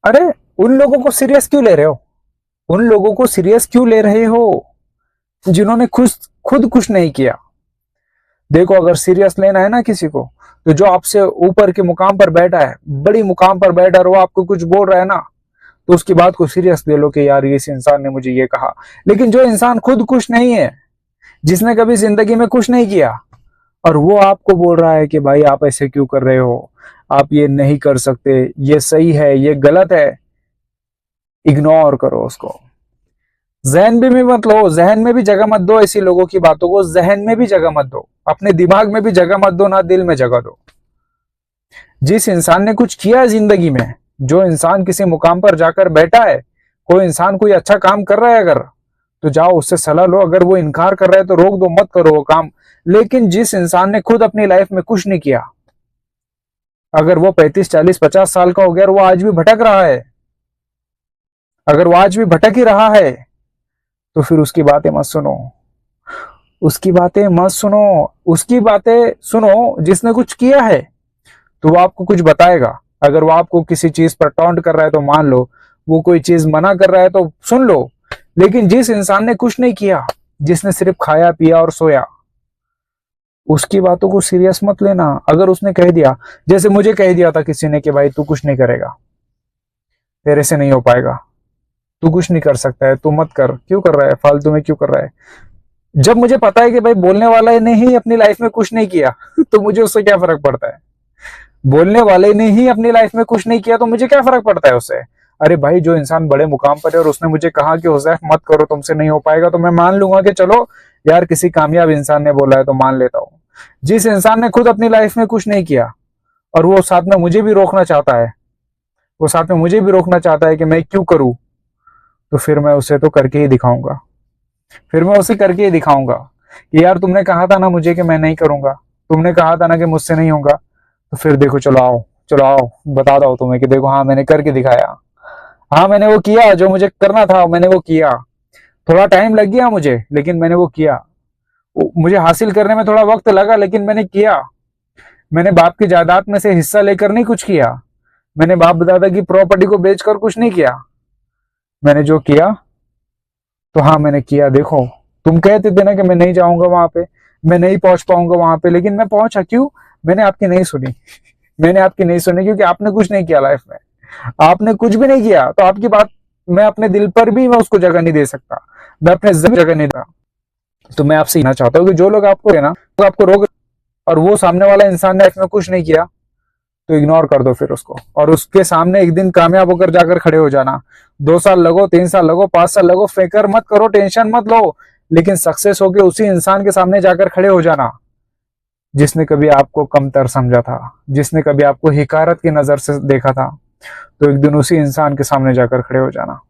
अरे उन लोगों को सीरियस क्यों ले रहे हो? उन लोगों को सीरियस क्यों ले रहे हो जिन्होंने खुद खुद कुछ नहीं किया? देखो, अगर सीरियस लेना है ना किसी को, तो जो आपसे ऊपर के मुकाम पर बैठा है, बड़ी मुकाम पर बैठा है, और वो आपको कुछ बोल रहा है ना, तो उसकी बात को सीरियस ले लो कि यार इस इंसान ने मुझे ये कहा। लेकिन जो इंसान खुद कुछ नहीं है, जिसने कभी जिंदगी में कुछ नहीं किया, और वो आपको बोल रहा है कि भाई आप ऐसे क्यों कर रहे हो, आप ये नहीं कर सकते, ये सही है, ये गलत है, इग्नोर करो उसको। जहन भी मत लो, जहन में भी जगह मत दो ऐसी लोगों की बातों को, जहन में भी जगह मत दो, अपने दिमाग में भी जगह मत दो, ना दिल में जगह दो। जिस इंसान ने कुछ किया है जिंदगी में, जो इंसान किसी मुकाम पर जाकर बैठा है, कोई इंसान कोई अच्छा काम कर रहा है अगर, तो जाओ उससे सलाह लो। अगर वो इनकार कर रहा है तो रोक दो, मत करो वो काम। लेकिन जिस इंसान ने खुद अपनी लाइफ में कुछ नहीं किया, अगर वो 35 40 50 साल का हो गया और वो आज भी भटक रहा है, अगर वो आज भी भटक ही रहा है, तो फिर उसकी बातें मत सुनो, उसकी बातें मत सुनो। उसकी बातें सुनो जिसने कुछ किया है, तो वो आपको कुछ बताएगा। अगर वो आपको किसी चीज पर टॉन्ट कर रहा है तो मान लो, वो कोई चीज मना कर रहा है तो सुन लो। लेकिन जिस इंसान ने कुछ नहीं किया, जिसने सिर्फ खाया पिया और सोया, उसकी बातों को सीरियस मत लेना। अगर उसने कह दिया, जैसे मुझे कह दिया था किसी ने कि भाई तू कुछ नहीं करेगा, तेरे से नहीं हो पाएगा, तू कुछ नहीं कर सकता है, तू मत कर, क्यों कर रहा है, फालतू में क्यों कर रहा है। जब मुझे पता है कि भाई बोलने वाला ने ही अपनी लाइफ में कुछ नहीं किया तो मुझे उससे क्या फर्क पड़ता है। बोलने वाले ने ही अपनी लाइफ में कुछ नहीं किया तो मुझे क्या फर्क पड़ता है उससे। अरे भाई, जो इंसान बड़े मुकाम पर है और उसने मुझे कहा कि हुज़ैफ मत करो, तुमसे नहीं हो पाएगा, तो मैं मान लूंगा कि चलो यार किसी कामयाब इंसान ने बोला है तो मान लेता हूँ। जिस इंसान ने खुद अपनी लाइफ में कुछ नहीं किया और वो साथ में मुझे भी रोकना चाहता है, वो साथ में मुझे भी रोकना चाहता है कि मैं क्यों करूं, तो फिर मैं उसे तो करके ही दिखाऊंगा। फिर मैं उसे करके ही दिखाऊंगा कि यार तुमने कहा था ना मुझे कि मैं नहीं करूंगा, तुमने कहा था ना कि मुझसे नहीं होगा, तो फिर देखो, चलो आओ, चलो आओ, बता दो तुम्हें कि देखो हाँ मैंने करके दिखाया। हाँ मैंने वो किया जो मुझे करना था, मैंने वो किया। थोड़ा टाइम लग गया मुझे, लेकिन मैंने वो किया। मुझे हासिल करने में थोड़ा वक्त लगा, लेकिन मैंने किया। मैंने बाप की जायदाद में से हिस्सा लेकर नहीं कुछ किया, मैंने बाप दादा की प्रॉपर्टी को बेचकर कुछ नहीं किया। मैंने जो किया, तो हाँ मैंने किया। देखो, तुम कहते थे ना कि मैं नहीं जाऊंगा वहां पे, मैं नहीं पहुंच पाऊंगा वहां पे, लेकिन मैं पहुंचा। क्यों? मैंने आपकी नहीं सुनी। मैंने आपकी नहीं सुनी क्योंकि आपने कुछ नहीं किया लाइफ में। आपने कुछ भी नहीं किया, तो आपकी बात मैं अपने दिल पर भी मैं उसको जगह नहीं दे सकता, मैं अपने जगह नहीं देता। तो मैं आपसे कहना चाहता हूँ कि जो लोग आपको है ना, तो आपको रोक, और वो सामने वाला इंसान ने लाइफ में कुछ नहीं किया, तो इग्नोर कर दो फिर उसको, और उसके सामने एक दिन कामयाब होकर जाकर खड़े हो जाना। 2 साल लगो, 3 साल लगो, 5 साल लगो, फिक्र मत करो, टेंशन मत लो, लेकिन सक्सेस होके उसी इंसान के सामने जाकर खड़े हो जाना जिसने कभी आपको कमतर समझा था, जिसने कभी आपको हिकारत की नजर से देखा था। तो एक दिन उसी इंसान के सामने जाकर खड़े हो जाना।